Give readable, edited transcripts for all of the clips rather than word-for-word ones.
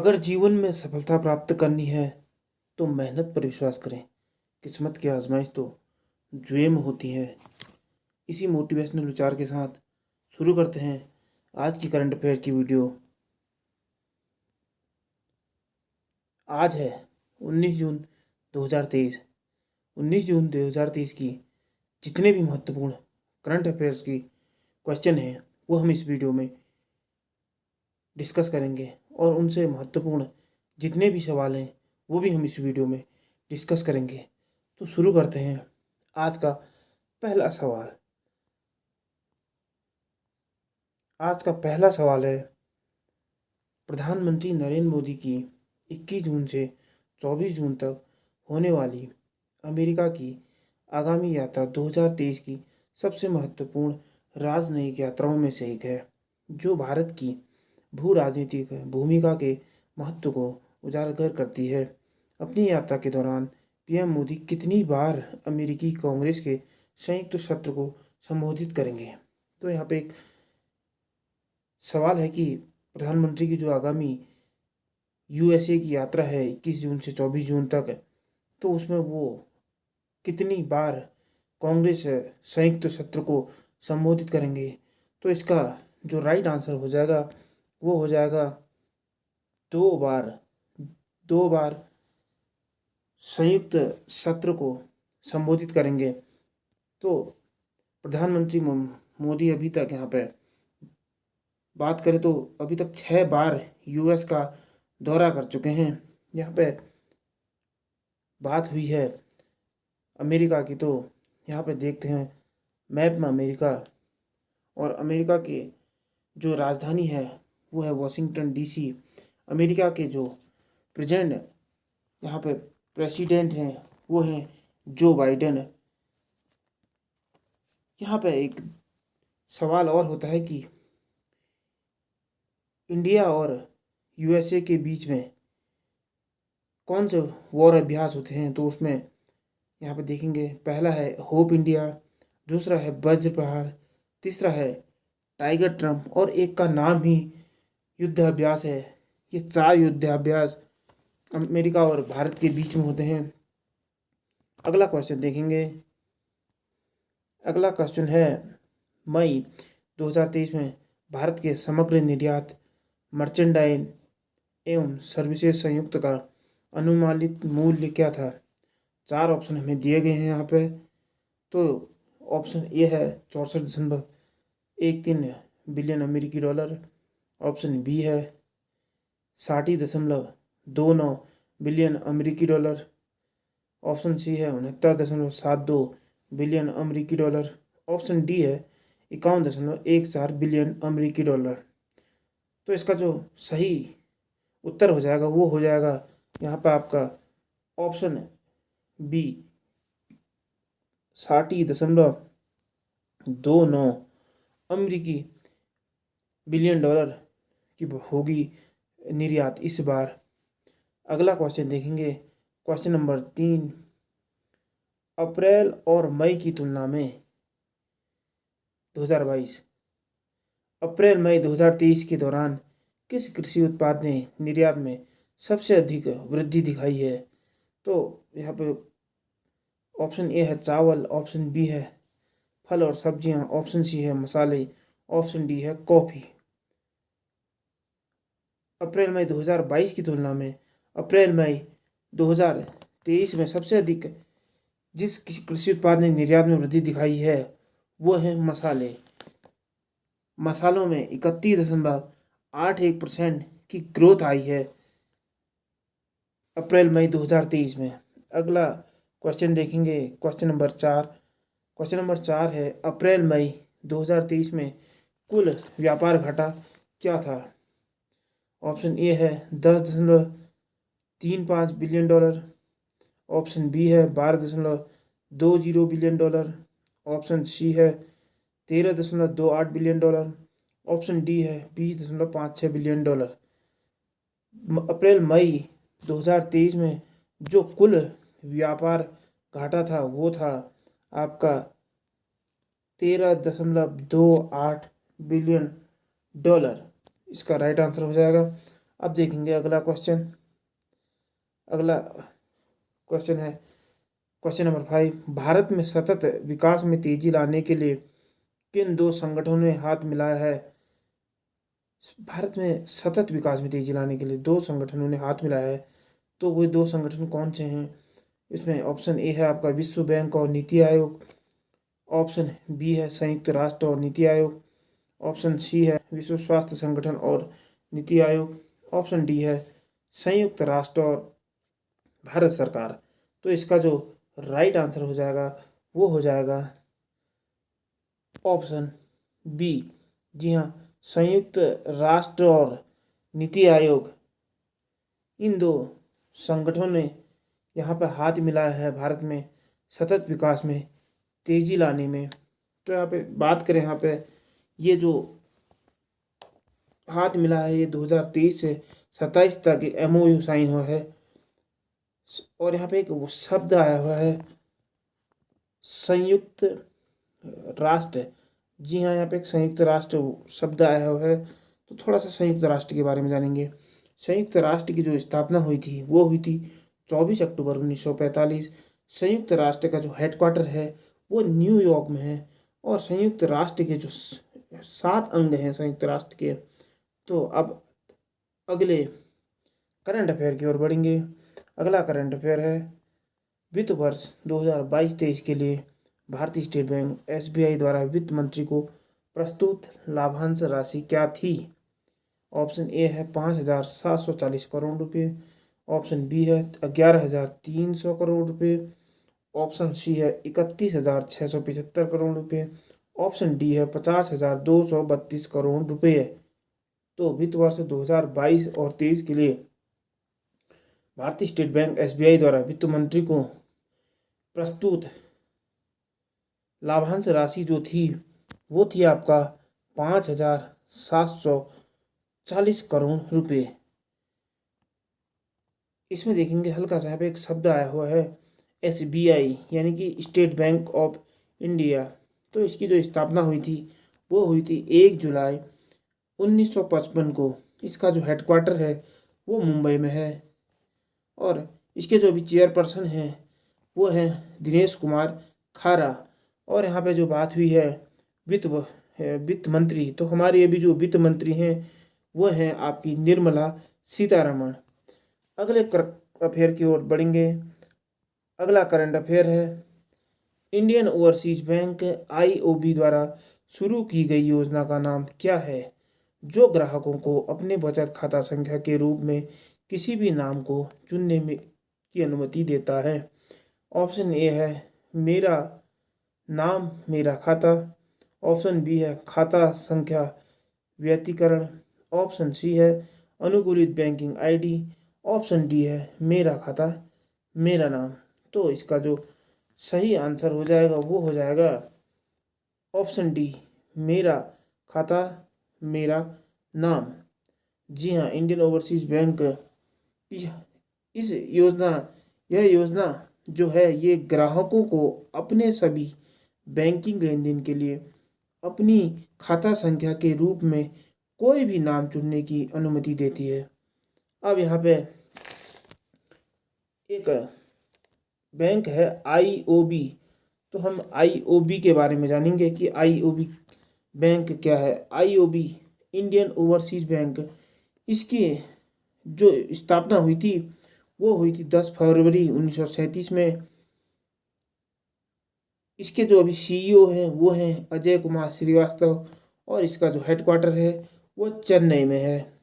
अगर जीवन में सफलता प्राप्त करनी है तो मेहनत पर विश्वास करें। किस्मत की आजमाइश तो जुए में होती है। इसी मोटिवेशनल विचार के साथ शुरू करते हैं आज की करंट अफेयर की वीडियो। आज है 19 जून 2023। 19 जून 2023 की जितने भी महत्वपूर्ण करंट अफेयर्स की क्वेश्चन हैं वो हम इस वीडियो में डिस्कस करेंगे और उनसे महत्वपूर्ण जितने भी सवाल हैं वो भी हम इस वीडियो में डिस्कस करेंगे। तो शुरू करते हैं आज का पहला सवाल। आज का पहला सवाल है, प्रधानमंत्री नरेंद्र मोदी की 21 जून से 24 जून तक होने वाली अमेरिका की आगामी यात्रा 2023 की सबसे महत्वपूर्ण राजनयिक यात्राओं में से एक है, जो भारत की भू राजनीतिक भूमिका के महत्व को उजागर करती है। अपनी यात्रा के दौरान पीएम मोदी कितनी बार अमेरिकी कांग्रेस के संयुक्त सत्र को संबोधित करेंगे? तो यहाँ पे एक सवाल है कि प्रधानमंत्री की जो आगामी यूएसए की यात्रा है 21 जून से 24 जून तक, तो उसमें वो कितनी बार कांग्रेस संयुक्त सत्र को संबोधित करेंगे? तो इसका जो राइट आंसर हो जाएगा वो हो जाएगा 2 बार। 2 बार संयुक्त सत्र को संबोधित करेंगे। तो प्रधानमंत्री मोदी अभी तक यहाँ पे बात करें तो अभी तक 6 बार यूएस का दौरा कर चुके हैं। यहाँ पे बात हुई है अमेरिका की, तो यहाँ पे देखते हैं मैप में अमेरिका, और अमेरिका की जो राजधानी है वो है वॉशिंगटन डीसी। अमेरिका के जो प्रेजेंट यहाँ पे प्रेसिडेंट हैं वो हैं जो बाइडेन। यहाँ पे एक सवाल और होता है कि इंडिया और यूएसए के बीच में कौन से वॉर अभ्यास होते हैं? तो उसमें यहाँ पे देखेंगे, पहला है होप इंडिया, दूसरा है वज्र प्रहार, तीसरा है टाइगर ट्रम्प और एक का नाम ही युद्ध अभ्यास है। ये 4 युद्ध अभ्यास अमेरिका और भारत के बीच में होते हैं। अगला क्वेश्चन देखेंगे। अगला क्वेश्चन है, मई 2023 में भारत के समग्र निर्यात मर्चेंडाइज एवं सर्विसेज संयुक्त का अनुमानित मूल्य क्या था? 4 ऑप्शन हमें दिए गए हैं यहाँ पे। तो ऑप्शन ए है 64.13 बिलियन अमेरिकी डॉलर, ऑप्शन बी है 60.29 बिलियन अमेरिकी डॉलर, ऑप्शन सी है 69.72 बिलियन अमेरिकी डॉलर, ऑप्शन डी है 51.14 बिलियन अमेरिकी डॉलर। तो इसका जो सही उत्तर हो जाएगा वो हो जाएगा यहाँ पर आपका ऑप्शन बी 60.29 अमेरिकी बिलियन डॉलर की होगी निर्यात इस बार। अगला क्वेश्चन देखेंगे, क्वेश्चन नंबर 3, अप्रैल और मई की तुलना में 2022 अप्रैल मई 2023 के दौरान किस कृषि उत्पाद ने निर्यात में सबसे अधिक वृद्धि दिखाई है? तो यहाँ पे ऑप्शन ए है चावल, ऑप्शन बी है फल और सब्जियां, ऑप्शन सी है मसाले, ऑप्शन डी है कॉफ़ी। अप्रैल मई 2022 की तुलना में अप्रैल मई 2023 में सबसे अधिक जिस कृषि उत्पाद ने निर्यात में वृद्धि दिखाई है वो है मसाले। मसालों में 31.81% की ग्रोथ आई है अप्रैल मई 2023 में। अगला क्वेश्चन देखेंगे, क्वेश्चन नंबर 4। क्वेश्चन नंबर 4 है, अप्रैल मई 2023 में कुल व्यापार घाटा क्या था? ऑप्शन ए है 10.35 बिलियन डॉलर, ऑप्शन बी है 12.20 बिलियन डॉलर, ऑप्शन सी है 13.28 बिलियन डॉलर, ऑप्शन डी है 20.56 बिलियन डॉलर। अप्रैल मई 2023 में जो कुल व्यापार घाटा था वो था आपका 13.28 बिलियन डॉलर। इसका राइट आंसर हो जाएगा। अब देखेंगे अगला क्वेश्चन। अगला क्वेश्चन है क्वेश्चन नंबर 5। भारत में सतत विकास में तेजी लाने के लिए किन दो संगठनों ने हाथ मिलाया है? भारत में सतत विकास में तेजी लाने के लिए दो संगठनों ने हाथ मिलाया है, तो वो दो संगठन कौन से हैं? इसमें ऑप्शन ए है आपका विश्व बैंक और नीति आयोग, ऑप्शन बी है संयुक्त राष्ट्र और नीति आयोग, ऑप्शन सी है विश्व स्वास्थ्य संगठन और नीति आयोग, ऑप्शन डी है संयुक्त राष्ट्र और भारत सरकार। तो इसका जो राइट आंसर हो जाएगा वो हो जाएगा ऑप्शन बी। जी हाँ, संयुक्त राष्ट्र और नीति आयोग, इन दो संगठनों ने यहाँ पर हाथ मिलाया है भारत में सतत विकास में तेजी लाने में। तो यहाँ पे बात करें, यहाँ पे ये जो हाथ मिला है ये 2023 से 27 तक MOU साइन हुआ है। और यहाँ पे एक वो शब्द आया हुआ है संयुक्त राष्ट्र। जी हाँ, यहाँ पे एक संयुक्त राष्ट्र शब्द आया हुआ है। तो थोड़ा सा संयुक्त राष्ट्र के बारे में जानेंगे। संयुक्त राष्ट्र की जो स्थापना हुई थी वो हुई थी 24 अक्टूबर 1945। संयुक्त राष्ट्र का जो हेडक्वार्टर है वो न्यूयॉर्क में है। और संयुक्त राष्ट्र के जो 7 अंग हैं संयुक्त राष्ट्र के। तो अब अगले करंट अफेयर की ओर बढ़ेंगे। अगला करंट अफेयर है वित्त वर्ष 2022-23 के लिए भारतीय स्टेट बैंक SBI द्वारा वित्त मंत्री को प्रस्तुत लाभांश राशि क्या थी? ऑप्शन ए है 5,740 करोड़ रुपये, ऑप्शन बी है 11,300 करोड़ रुपये, ऑप्शन सी है 31,675 करोड़ रुपये, ऑप्शन डी है 50,232 करोड़ रुपये। तो वित्त वर्ष 2022 और 23 के लिए भारतीय स्टेट बैंक SBI द्वारा वित्त मंत्री को प्रस्तुत लाभांश राशि जो थी वो थी आपका 5,740 करोड़ रुपये। इसमें देखेंगे हल्का सा यहाँ पे एक शब्द आया हुआ है SBI यानी कि स्टेट बैंक ऑफ इंडिया। तो इसकी जो स्थापना हुई थी वो हुई थी 1 जुलाई 1955 को। इसका जो हेडक्वार्टर है वो मुंबई में है। और इसके जो अभी चेयरपर्सन हैं वो हैं दिनेश कुमार खारा। और यहाँ पे जो बात हुई है वित्त मंत्री, तो हमारी अभी जो वित्त मंत्री हैं वो हैं आपकी निर्मला सीतारमण। अगले करंट अफेयर की ओर बढ़ेंगे। अगला करंट अफेयर है इंडियन ओवरसीज बैंक IOB द्वारा शुरू की गई योजना का नाम क्या है, जो ग्राहकों को अपने बचत खाता संख्या के रूप में किसी भी नाम को चुनने में की अनुमति देता है? ऑप्शन ए है मेरा नाम मेरा खाता, ऑप्शन बी है खाता संख्या व्यक्तिकरण, ऑप्शन सी है अनुकूलित बैंकिंग ID, ऑप्शन डी है मेरा खाता मेरा नाम। तो इसका जो सही आंसर हो जाएगा वो हो जाएगा ऑप्शन डी मेरा खाता मेरा नाम। जी हाँ, इंडियन ओवरसीज बैंक इस यह योजना जो है ये ग्राहकों को अपने सभी बैंकिंग लेन देन के लिए अपनी खाता संख्या के रूप में कोई भी नाम चुनने की अनुमति देती है। अब यहाँ पे एक बैंक है IOB। तो हम IOB के बारे में जानेंगे कि IOB बैंक क्या है। IOB इंडियन ओवरसीज बैंक, इसकी जो स्थापना हुई थी वो हुई थी 10 फरवरी 1937 में। इसके जो अभी CEO हैं वो हैं अजय कुमार श्रीवास्तव। और इसका जो हेडक्वार्टर है वो चेन्नई में है।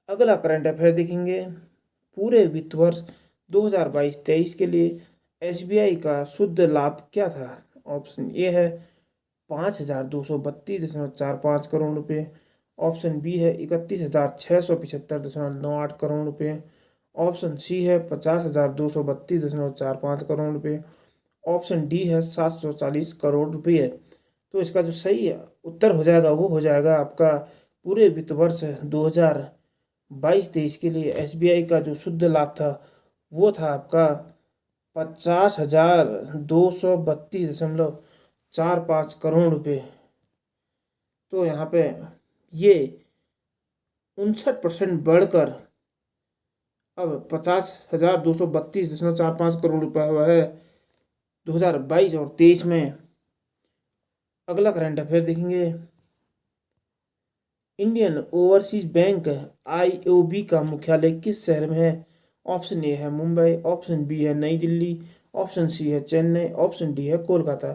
अगला करंट अफेयर देखेंगे। पूरे वित्त वर्ष 2022-23 के लिए SBI का शुद्ध लाभ क्या था? ऑप्शन ए है 5,232.45 करोड़ रुपये, ऑप्शन बी है 31,675.98 करोड़ रुपये, ऑप्शन सी है 50,232.45 करोड़ रुपये, ऑप्शन डी है 740 करोड़ रुपये। तो इसका जो सही उत्तर हो जाएगा वो हो जाएगा आपका पूरे वित्त वर्ष 2022-23 के लिए SBI का जो शुद्ध लाभ था वो था आपका 50,232.45 करोड़ रुपये। तो यहाँ पे ये 59% बढ़कर अब 50,232.45 करोड़ हुआ है 2022 और 23 में। अगला करंट अफेयर देखेंगे। इंडियन ओवरसीज बैंक आईओबी का मुख्यालय किस शहर में है? ऑप्शन ए है मुंबई, ऑप्शन बी है नई दिल्ली, ऑप्शन सी है चेन्नई, ऑप्शन डी है कोलकाता।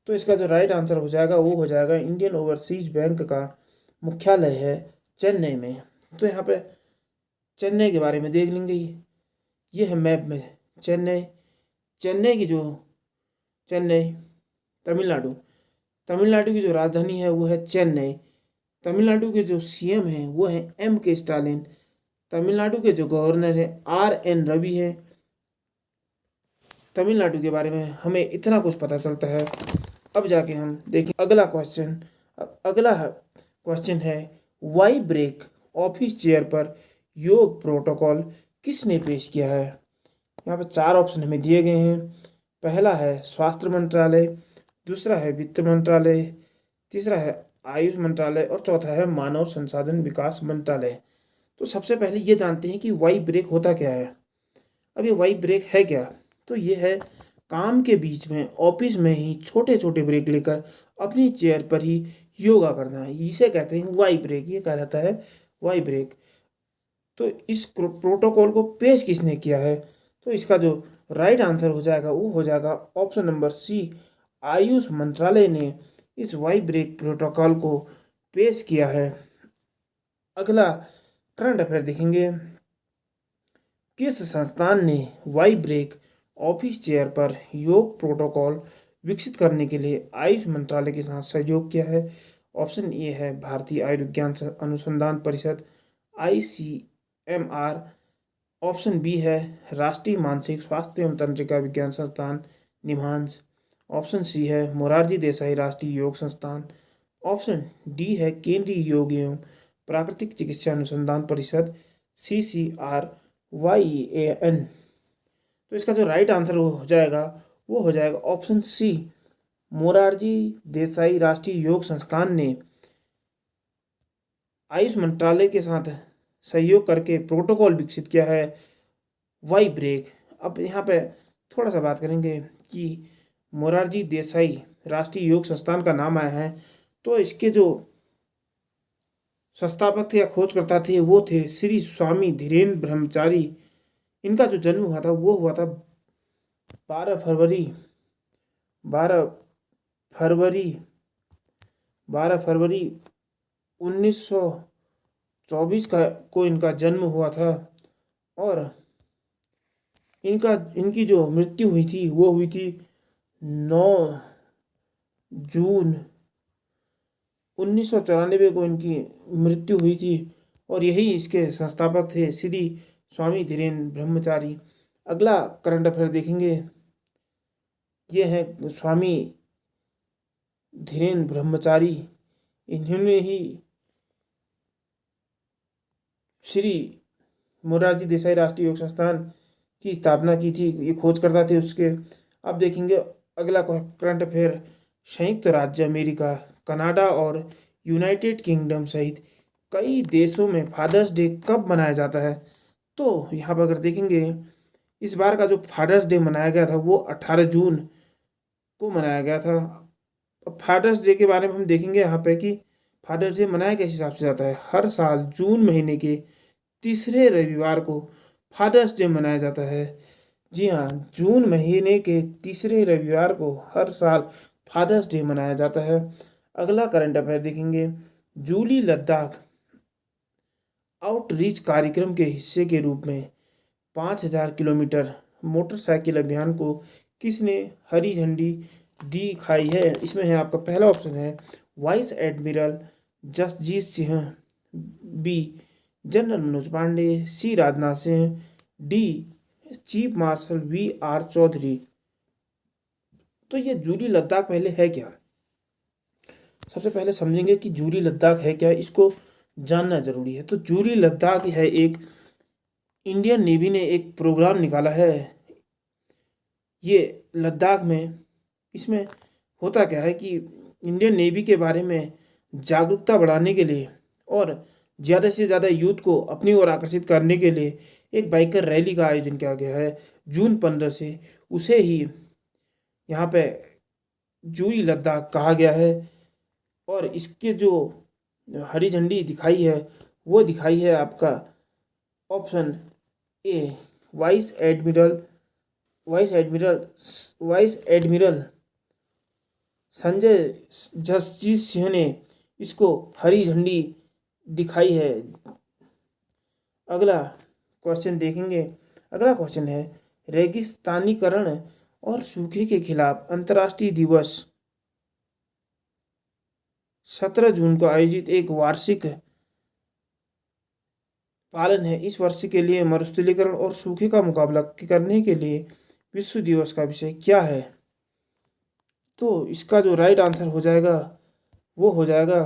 तो इसका जो राइट आंसर हो जाएगा वो हो जाएगा इंडियन ओवरसीज बैंक का मुख्यालय है चेन्नई में। तो यहाँ पे चेन्नई के बारे में देख लेंगे। ये है मैप में चेन्नई। चेन्नई की जो चेन्नई तमिलनाडु, तमिलनाडु की जो राजधानी है वो है चेन्नई। तमिलनाडु के जो सीएम हैं वो हैं M.K. स्टालिन। तमिलनाडु के जो गवर्नर हैं R.N. रवि हैं। तमिलनाडु के बारे में हमें इतना कुछ पता चलता है। अब जाके हम देखें अगला क्वेश्चन। अगला क्वेश्चन है वाई ब्रेक ऑफिस चेयर पर योग प्रोटोकॉल किसने पेश किया है? यहाँ पर 4 ऑप्शन हमें दिए गए हैं। पहला है स्वास्थ्य मंत्रालय, दूसरा है वित्त मंत्रालय, तीसरा है आयुष मंत्रालय और चौथा है मानव संसाधन विकास मंत्रालय। तो सबसे पहले ये जानते हैं कि वाई ब्रेक होता क्या है। अब ये वाई ब्रेक है क्या? तो ये है काम के बीच में ऑफिस में ही छोटे छोटे ब्रेक लेकर अपनी चेयर पर ही योगा करना है, इसे कहते हैं वाई ब्रेक। ये कहा जाता है वाई ब्रेक। तो इस प्रोटोकॉल को पेश किसने किया है? तो इसका जो राइट आंसर हो जाएगा वो हो जाएगा ऑप्शन नंबर सी, आयुष मंत्रालय ने इस वाई ब्रेक प्रोटोकॉल को पेश किया है। अगला करंट अफेयर देखेंगे। किस संस्थान ने वाई ब्रेक ऑफिस चेयर पर योग प्रोटोकॉल विकसित करने के लिए आयुष मंत्रालय के साथ सहयोग किया है? ऑप्शन ए है भारतीय आयुर्विज्ञान अनुसंधान परिषद ICMR, ऑप्शन बी है राष्ट्रीय मानसिक स्वास्थ्य एवं तंत्रिका विज्ञान संस्थान निम्हांस, ऑप्शन सी है मोरारजी देसाई राष्ट्रीय योग संस्थान, ऑप्शन डी है केंद्रीय योग एवं प्राकृतिक चिकित्सा अनुसंधान परिषद CCRYAN। तो इसका जो राइट आंसर हो जाएगा वो हो जाएगा ऑप्शन सी, मोरारजी देसाई राष्ट्रीय योग संस्थान ने आयुष मंत्रालय के साथ सहयोग करके प्रोटोकॉल विकसित किया है वाई ब्रेक। अब यहाँ पे थोड़ा सा बात करेंगे कि मोरारजी देसाई राष्ट्रीय योग संस्थान का नाम आया है, तो इसके जो संस्थापक थे या खोजकर्ता थे वो थे श्री स्वामी धीरेन्द्र ब्रह्मचारी। इनका जो जन्म हुआ था वो हुआ था 12 फरवरी 1924 को इनका जन्म हुआ था। और इनकी जो मृत्यु हुई थी वो हुई थी 9 जून 1994 को इनकी मृत्यु हुई थी। और यही इसके संस्थापक थे श्री स्वामी धीरेन्द्र ब्रह्मचारी। अगला करंट अफेयर देखेंगे। ये है स्वामी धीरेन्द्र ब्रह्मचारी। इन्होंने ही श्री मोरारजी देसाई राष्ट्रीय योग संस्थान की स्थापना की थी, ये खोजकर्ता थे उसके। अब देखेंगे अगला करंट अफेयर। संयुक्त राज्य अमेरिका, कनाडा और यूनाइटेड किंगडम सहित कई देशों में फादर्स डे कब मनाया जाता है? तो यहाँ पर अगर देखेंगे इस बार का जो फादर्स डे मनाया गया था वो 18 जून को मनाया गया था। अब फादर्स डे के बारे में हम देखेंगे यहाँ पे कि फादर्स डे मनाया किस हिसाब से जाता है। हर साल जून महीने के तीसरे रविवार को फादर्स डे मनाया जाता है। जी हाँ, जून महीने के तीसरे रविवार को हर साल फादर्स डे मनाया जाता है। अगला करंट अफेयर देखेंगे। जूली लद्दाख आउटरीच कार्यक्रम के हिस्से के रूप में 5000 किलोमीटर मोटरसाइकिल अभियान को किसने हरी झंडी दिखाई है? इसमें है आपका पहला ऑप्शन है vice admiral Jasjit Singh, B general Manoj Pande, C Rajnath Singh, D chief marshal VR Chaudhary. तो ये जूली लद्दाख पहले है क्या? सबसे पहले समझेंगे कि जूली लद्दाख है क्या, इसको जानना जरूरी है। तो जूली लद्दाख है एक इंडियन नेवी ने एक प्रोग्राम निकाला है ये लद्दाख में। इसमें होता क्या है कि इंडियन नेवी के बारे में जागरूकता बढ़ाने के लिए और ज़्यादा से ज़्यादा यूथ को अपनी ओर आकर्षित करने के लिए एक बाइकर रैली का आयोजन किया गया है जून 15 से। उसे ही यहाँ पे जूही लद्दाख कहा गया है। और इसके जो हरी झंडी दिखाई है वो दिखाई है आपका option A, vice admiral vice admiral vice admiral Sanjay Jasjit Singh ने इसको हरी झंडी दिखाई है। अगला क्वेश्चन देखेंगे। अगला क्वेश्चन है, रेगिस्तानीकरण और सूखे के खिलाफ अंतर्राष्ट्रीय दिवस 17 जून को आयोजित एक वार्षिक पालन है। इस वर्ष के लिए मरुस्थलीकरण और सूखे का मुकाबला करने के लिए विश्व दिवस का विषय क्या है? तो इसका जो राइट आंसर हो जाएगा वो हो जाएगा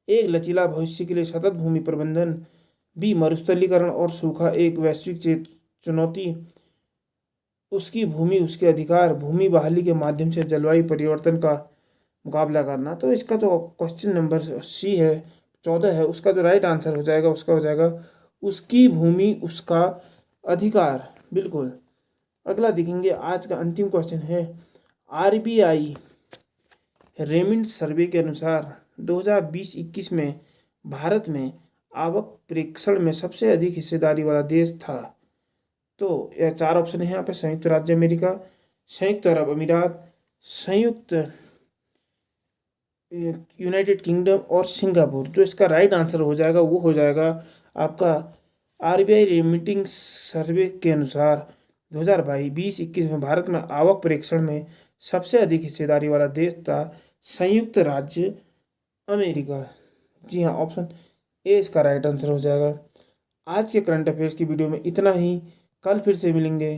एक लचीला भविष्य के लिए सतत भूमि प्रबंधन, बी मरुस्थलीकरण और सूखा एक वैश्विक चुनौती, उसकी भूमि उसके अधिकार, भूमि बहाली के माध्यम से जलवायु परिवर्तन का मुकाबला करना। तो इसका जो क्वेश्चन नंबर सी है 14 है, उसका जो राइट आंसर हो जाएगा उसका हो जाएगा उसकी भूमि उसका अधिकार। बिल्कुल। अगला देखेंगे, आज का अंतिम क्वेश्चन है, आरबीआई रेमिट सर्वे के अनुसार 2020-21 में भारत में आवक प्रेक्षण में सबसे अधिक हिस्सेदारी वाला देश था। तो यह 4 ऑप्शन है यहाँ पे, संयुक्त राज्य अमेरिका, संयुक्त अरब अमीरात, संयुक्त यूनाइटेड किंगडम और सिंगापुर। जो इसका राइट आंसर हो जाएगा वो हो जाएगा आपका आरबीआई रेमिटिंग सर्वे के अनुसार 2020-21 में भारत में आवक प्रेक्षण में सबसे अधिक हिस्सेदारी वाला देश था संयुक्त राज्य अमेरिका। जी हाँ, ऑप्शन ए इसका राइट आंसर हो जाएगा। आज के करंट अफेयर्स की वीडियो में इतना ही। कल फिर से मिलेंगे।